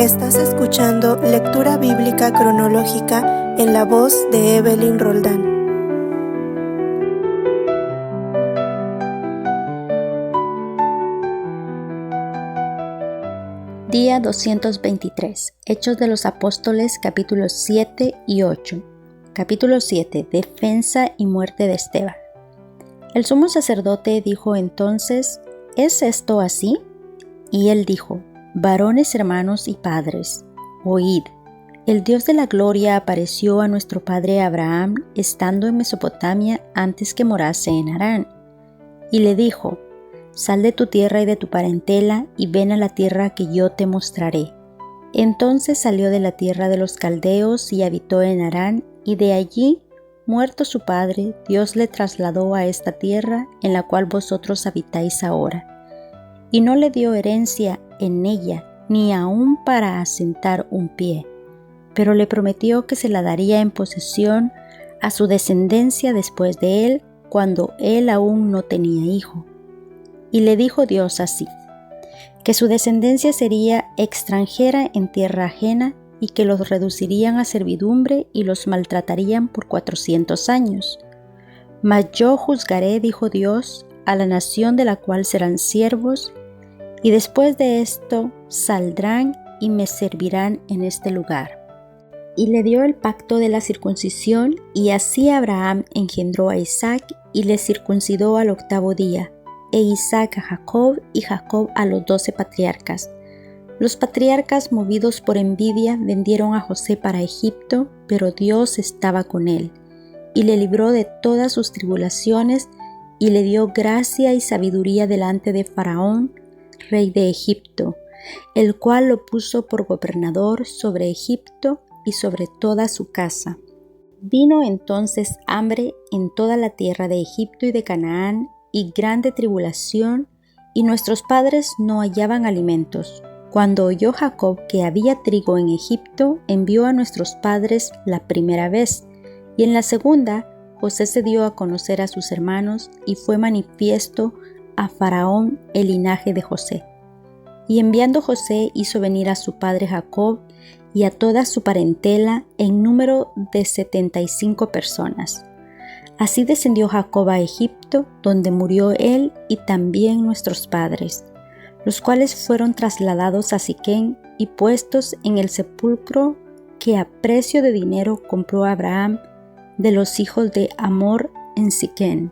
Estás escuchando lectura bíblica cronológica en la voz de Evelyn Roldán. Día 223. Hechos de los Apóstoles, capítulos 7 y 8. Capítulo 7. Defensa y muerte de Esteban. El sumo sacerdote dijo entonces: ¿Es esto así? Y él dijo: Varones, hermanos y padres, oíd. El Dios de la gloria apareció a nuestro padre Abraham estando en Mesopotamia antes que morase en Harán. Y le dijo: Sal de tu tierra y de tu parentela y ven a la tierra que yo te mostraré. Entonces salió de la tierra de los caldeos y habitó en Harán, y de allí, muerto su padre, Dios le trasladó a esta tierra en la cual vosotros habitáis ahora. Y no le dio herencia en ella, ni aun para asentar un pie, pero le prometió que se la daría en posesión a su descendencia después de él, cuando él aún no tenía hijo. Y le dijo Dios así: que su descendencia sería extranjera en tierra ajena, y que los reducirían a servidumbre y los maltratarían por 400 años. Mas yo juzgaré, dijo Dios, a la nación de la cual serán siervos, y después de esto saldrán y me servirán en este lugar. Y le dio el pacto de la circuncisión, y así Abraham engendró a Isaac y le circuncidó al 8º día, e Isaac a Jacob y Jacob a los 12 patriarcas. Los patriarcas, movidos por envidia, vendieron a José para Egipto, pero Dios estaba con él, y le libró de todas sus tribulaciones, y le dio gracia y sabiduría delante de Faraón, rey de Egipto, el cual lo puso por gobernador sobre Egipto y sobre toda su casa. Vino entonces hambre en toda la tierra de Egipto y de Canaán, y grande tribulación, y nuestros padres no hallaban alimentos. Cuando oyó Jacob que había trigo en Egipto, envió a nuestros padres la primera vez, y en la segunda, José se dio a conocer a sus hermanos, y fue manifiesto a Faraón el linaje de José. Y enviando José hizo venir a su padre Jacob y a toda su parentela en número de 75 personas. Así descendió Jacob a Egipto, donde murió él y también nuestros padres, los cuales fueron trasladados a Siquem y puestos en el sepulcro que a precio de dinero compró Abraham de los hijos de Hamor en Siquem.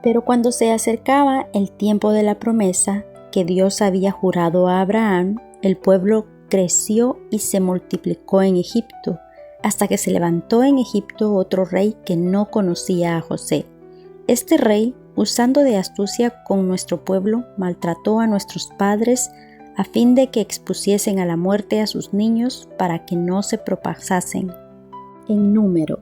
Pero cuando se acercaba el tiempo de la promesa que Dios había jurado a Abraham, el pueblo creció y se multiplicó en Egipto, hasta que se levantó en Egipto otro rey que no conocía a José. Este rey, usando de astucia con nuestro pueblo, maltrató a nuestros padres a fin de que expusiesen a la muerte a sus niños para que no se propagasen en número.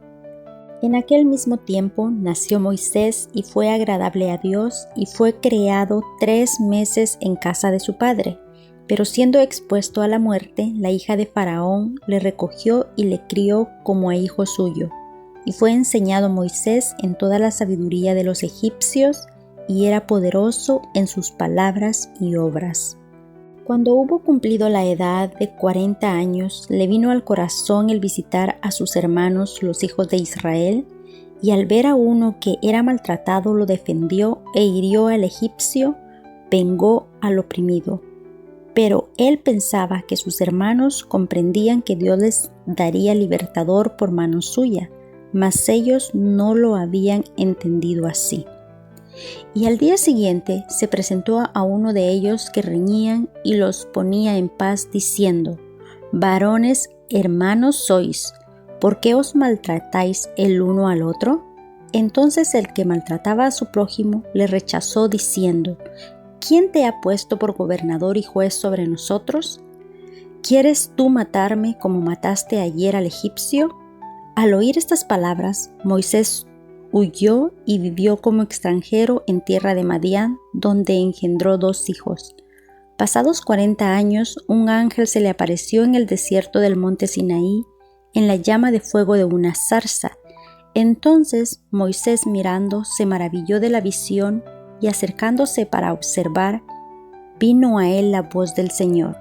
En aquel mismo tiempo nació Moisés y fue agradable a Dios y fue criado 3 meses en casa de su padre. Pero siendo expuesto a la muerte, la hija de Faraón le recogió y le crió como a hijo suyo. Y fue enseñado Moisés en toda la sabiduría de los egipcios, y era poderoso en sus palabras y obras. Cuando hubo cumplido la edad de 40 años, le vino al corazón el visitar a sus hermanos los hijos de Israel, y al ver a uno que era maltratado lo defendió e hirió al egipcio, vengó al oprimido. Pero él pensaba que sus hermanos comprendían que Dios les daría libertador por mano suya, mas ellos no lo habían entendido así. Y al día siguiente se presentó a uno de ellos que reñían y los ponía en paz diciendo: Varones, hermanos sois, ¿por qué os maltratáis el uno al otro? Entonces el que maltrataba a su prójimo le rechazó diciendo: ¿Quién te ha puesto por gobernador y juez sobre nosotros? ¿Quieres tú matarme como mataste ayer al egipcio? Al oír estas palabras, Moisés huyó y vivió como extranjero en tierra de Madián, donde engendró 2 hijos. Pasados 40 años, un ángel se le apareció en el desierto del monte Sinaí, en la llama de fuego de una zarza. Entonces Moisés, mirando, se maravilló de la visión, y acercándose para observar, vino a él la voz del Señor: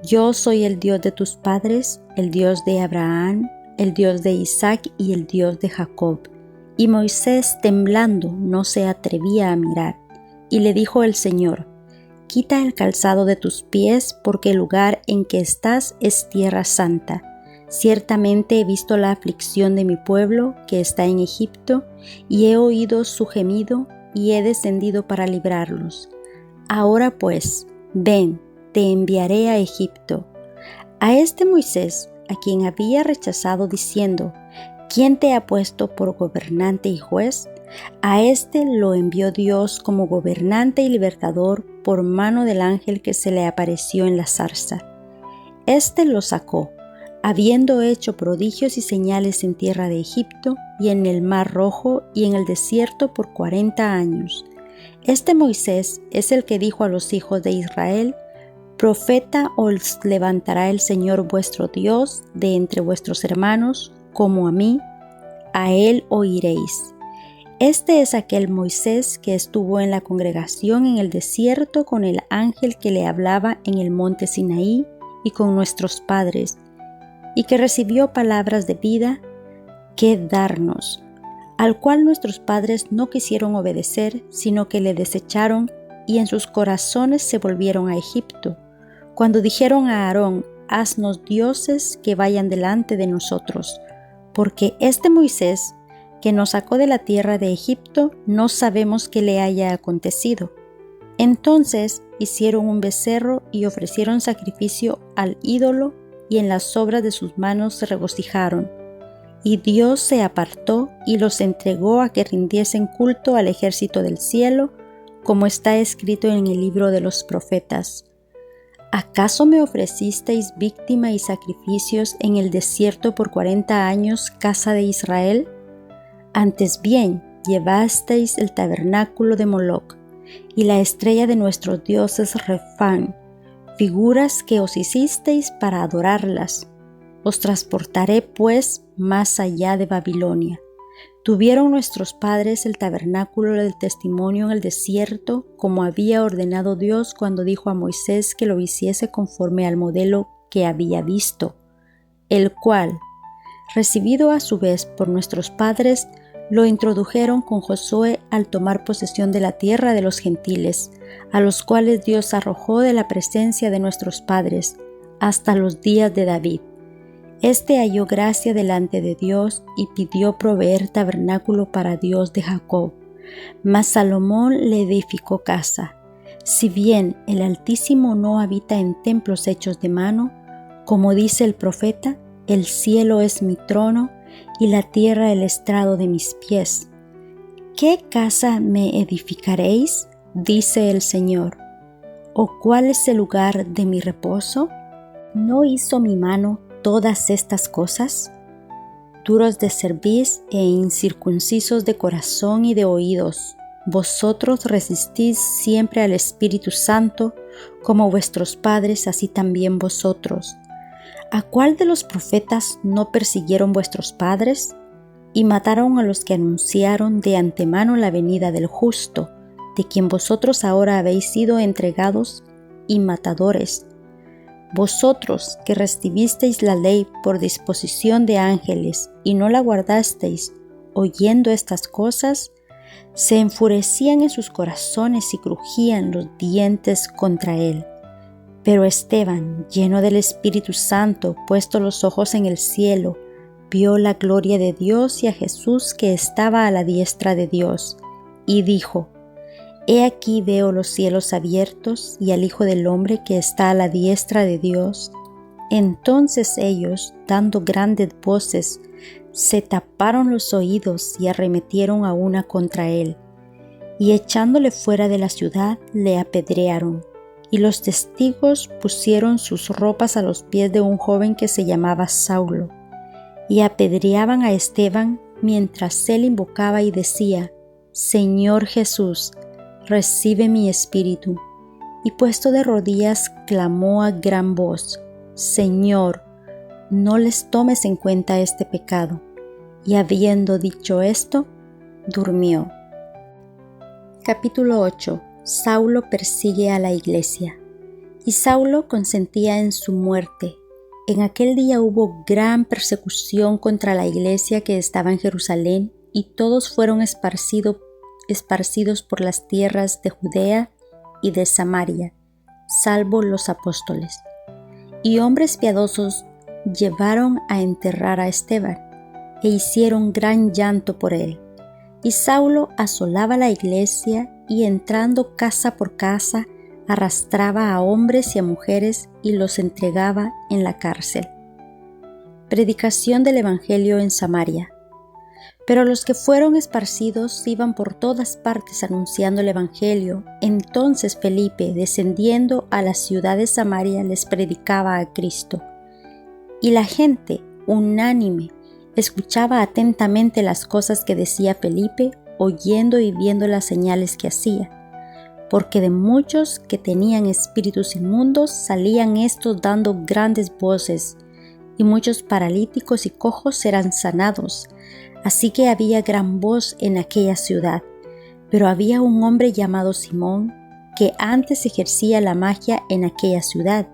Yo soy el Dios de tus padres, el Dios de Abraham, el Dios de Isaac y el Dios de Jacob. Y Moisés, temblando, no se atrevía a mirar. Y le dijo el Señor: Quita el calzado de tus pies, porque el lugar en que estás es tierra santa. Ciertamente he visto la aflicción de mi pueblo que está en Egipto, y he oído su gemido, y he descendido para librarlos. Ahora pues, ven, te enviaré a Egipto. A este Moisés, a quien había rechazado diciendo: ¿Quién te ha puesto por gobernante y juez? A este lo envió Dios como gobernante y libertador por mano del ángel que se le apareció en la zarza. Este lo sacó, habiendo hecho prodigios y señales en tierra de Egipto y en el mar Rojo y en el desierto por 40 años. Este Moisés es el que dijo a los hijos de Israel: Profeta os levantará el Señor vuestro Dios de entre vuestros hermanos, como a mí, a él oiréis. Este es aquel Moisés que estuvo en la congregación en el desierto con el ángel que le hablaba en el monte Sinaí y con nuestros padres, y que recibió palabras de vida que darnos, al cual nuestros padres no quisieron obedecer, sino que le desecharon, y en sus corazones se volvieron a Egipto, cuando dijeron a Aarón: Haznos dioses que vayan delante de nosotros, porque este Moisés, que nos sacó de la tierra de Egipto, no sabemos qué le haya acontecido. Entonces hicieron un becerro y ofrecieron sacrificio al ídolo, y en las obras de sus manos se regocijaron. Y Dios se apartó y los entregó a que rindiesen culto al ejército del cielo, como está escrito en el libro de los profetas. ¿Acaso me ofrecisteis víctima y sacrificios en el desierto por 40 años, casa de Israel? Antes bien, llevasteis el tabernáculo de Moloc y la estrella de nuestros dioses Refán, figuras que os hicisteis para adorarlas. Os transportaré, pues, más allá de Babilonia. Tuvieron nuestros padres el tabernáculo del testimonio en el desierto, como había ordenado Dios cuando dijo a Moisés que lo hiciese conforme al modelo que había visto, el cual, recibido a su vez por nuestros padres, lo introdujeron con Josué al tomar posesión de la tierra de los gentiles, a los cuales Dios arrojó de la presencia de nuestros padres, hasta los días de David. Este halló gracia delante de Dios y pidió proveer tabernáculo para Dios de Jacob. Mas Salomón le edificó casa. Si bien el Altísimo no habita en templos hechos de mano, como dice el profeta: el cielo es mi trono y la tierra el estrado de mis pies. ¿Qué casa me edificaréis?, dice el Señor. ¿O cuál es el lugar de mi reposo? ¿No hizo mi mano todas estas cosas? Duros de cerviz e incircuncisos de corazón y de oídos, vosotros resistís siempre al Espíritu Santo, como vuestros padres, así también vosotros. ¿A cuál de los profetas no persiguieron vuestros padres? Y mataron a los que anunciaron de antemano la venida del justo, de quien vosotros ahora habéis sido entregados y matadores. Vosotros que recibisteis la ley por disposición de ángeles y no la guardasteis, oyendo estas cosas, se enfurecían en sus corazones y crujían los dientes contra él. Pero Esteban, lleno del Espíritu Santo, puesto los ojos en el cielo, vio la gloria de Dios y a Jesús que estaba a la diestra de Dios, y dijo: He aquí veo los cielos abiertos y al Hijo del Hombre que está a la diestra de Dios. Entonces ellos, dando grandes voces, se taparon los oídos y arremetieron a una contra él, y echándole fuera de la ciudad le apedrearon. Y los testigos pusieron sus ropas a los pies de un joven que se llamaba Saulo, y apedreaban a Esteban mientras él invocaba y decía: Señor Jesús, recibe mi espíritu. Y puesto de rodillas clamó a gran voz: Señor, no les tomes en cuenta este pecado. Y habiendo dicho esto, durmió. Capítulo 8. Saulo persigue a la iglesia. Y Saulo consentía en su muerte. En aquel día hubo gran persecución contra la iglesia que estaba en Jerusalén, y todos fueron esparcidos por las tierras de Judea y de Samaria, salvo los apóstoles. Y hombres piadosos llevaron a enterrar a Esteban, e hicieron gran llanto por él. Y Saulo asolaba la iglesia, y entrando casa por casa, arrastraba a hombres y a mujeres y los entregaba en la cárcel. Predicación del Evangelio en Samaria. Pero los que fueron esparcidos iban por todas partes anunciando el Evangelio. Entonces Felipe, descendiendo a la ciudad de Samaria, les predicaba a Cristo. Y la gente, unánime, escuchaba atentamente las cosas que decía Felipe, oyendo y viendo las señales que hacía. Porque de muchos que tenían espíritus inmundos salían estos dando grandes voces, y muchos paralíticos y cojos eran sanados. Así que había gran voz en aquella ciudad. Pero había un hombre llamado Simón, que antes ejercía la magia en aquella ciudad,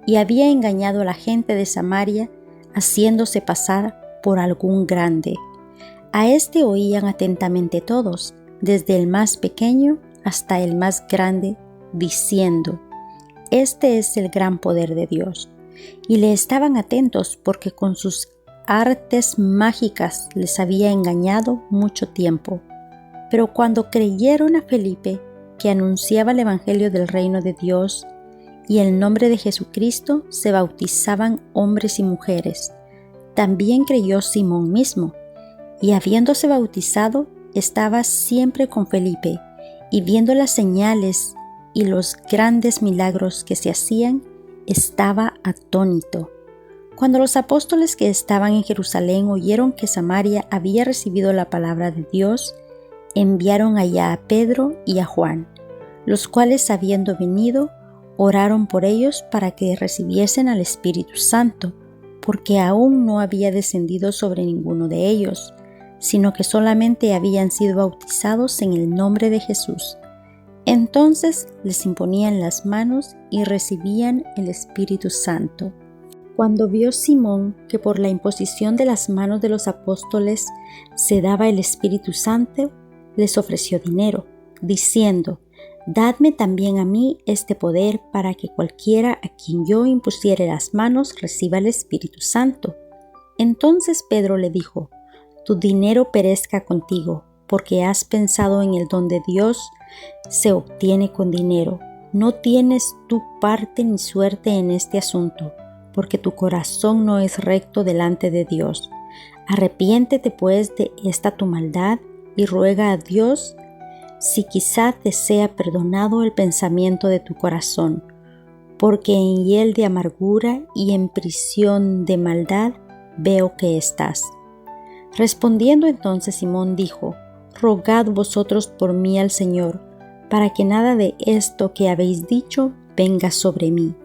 y había engañado a la gente de Samaria, haciéndose pasar por algún grande. A este oían atentamente todos, desde el más pequeño hasta el más grande, diciendo: Este es el gran poder de Dios. Y le estaban atentos porque con sus artes mágicas les había engañado mucho tiempo. Pero cuando creyeron a Felipe, que anunciaba el evangelio del reino de Dios y el nombre de Jesucristo, se bautizaban hombres y mujeres. También creyó Simón mismo, y habiéndose bautizado, estaba siempre con Felipe, y viendo las señales y los grandes milagros que se hacían, estaba atónito. Cuando los apóstoles que estaban en Jerusalén oyeron que Samaria había recibido la palabra de Dios, enviaron allá a Pedro y a Juan, los cuales, habiendo venido, oraron por ellos para que recibiesen al Espíritu Santo, porque aún no había descendido sobre ninguno de ellos, sino que solamente habían sido bautizados en el nombre de Jesús. Entonces les imponían las manos y recibían el Espíritu Santo. Cuando vio Simón que por la imposición de las manos de los apóstoles se daba el Espíritu Santo, les ofreció dinero, diciendo: Dadme también a mí este poder para que cualquiera a quien yo impusiere las manos reciba el Espíritu Santo. Entonces Pedro le dijo: Tu dinero perezca contigo, porque has pensado en el don de Dios se obtiene con dinero. No tienes tú parte ni suerte en este asunto, porque tu corazón no es recto delante de Dios. Arrepiéntete pues de esta tu maldad y ruega a Dios si quizá te sea perdonado el pensamiento de tu corazón, porque en hiel de amargura y en prisión de maldad veo que estás. Respondiendo entonces Simón dijo: Rogad vosotros por mí al Señor, para que nada de esto que habéis dicho venga sobre mí.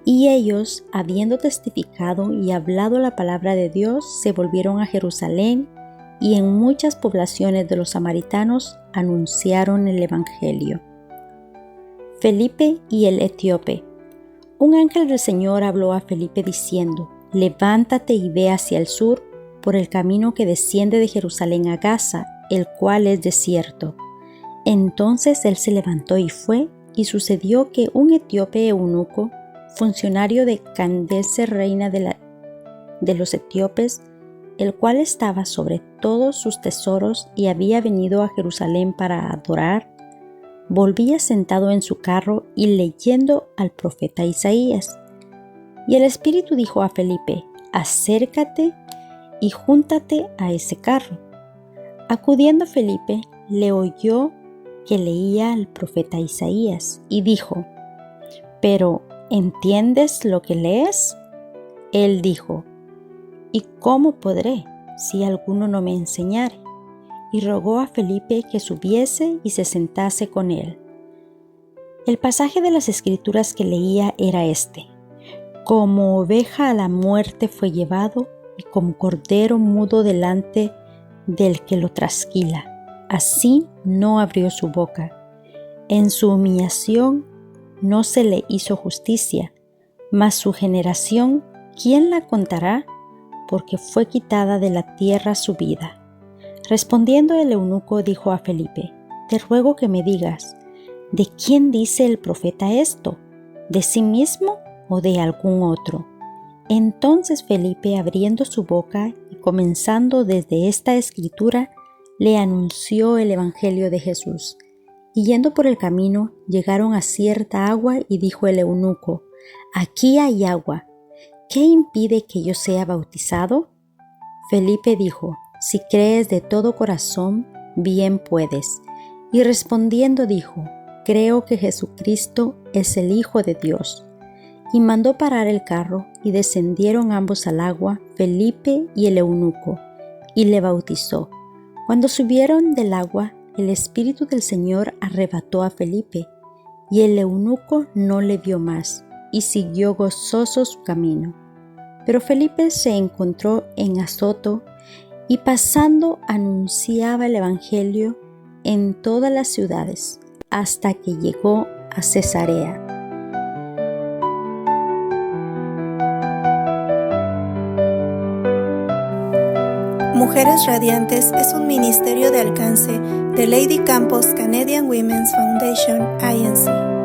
Y ellos, habiendo testificado y hablado la palabra de Dios, se volvieron a Jerusalén, y en muchas poblaciones de los samaritanos anunciaron el evangelio. Felipe y el etíope. Un ángel del Señor habló a Felipe diciendo: Levántate y ve hacia el sur, por el camino que desciende de Jerusalén a Gaza, el cual es desierto. Entonces él se levantó y fue, y sucedió que un etíope eunuco, funcionario de Candace, reina de los etíopes, el cual estaba sobre todos sus tesoros y había venido a Jerusalén para adorar, volvía sentado en su carro y leyendo al profeta Isaías. Y el Espíritu dijo a Felipe: Acércate y júntate a ese carro. Acudiendo Felipe, le oyó que leía al profeta Isaías y dijo: ¿Pero entiendes lo que lees? Él dijo: ¿Y cómo podré, si alguno no me enseñare? Y rogó a Felipe que subiese y se sentase con él. El pasaje de las Escrituras que leía era este: Como oveja a la muerte fue llevado, y como cordero mudo delante del que lo trasquila, así no abrió su boca. En su humillación no se le hizo justicia, mas su generación, ¿quién la contará? Porque fue quitada de la tierra su vida. Respondiendo el eunuco dijo a Felipe: Te ruego que me digas, ¿de quién dice el profeta esto? ¿De sí mismo o de algún otro? Entonces Felipe, abriendo su boca y comenzando desde esta escritura, le anunció el evangelio de Jesús. Y yendo por el camino, llegaron a cierta agua y dijo el eunuco: Aquí hay agua. ¿Qué impide que yo sea bautizado? Felipe dijo: Si crees de todo corazón, bien puedes. Y respondiendo dijo: Creo que Jesucristo es el Hijo de Dios. Y mandó parar el carro, y descendieron ambos al agua, Felipe y el eunuco, y le bautizó. Cuando subieron del agua, el Espíritu del Señor arrebató a Felipe, y el eunuco no le vio más, y siguió gozoso su camino. Pero Felipe se encontró en Azoto, y pasando anunciaba el evangelio en todas las ciudades, hasta que llegó a Cesarea. Mujeres Radiantes es un ministerio de alcance de Lady Campos Canadian Women's Foundation, INC.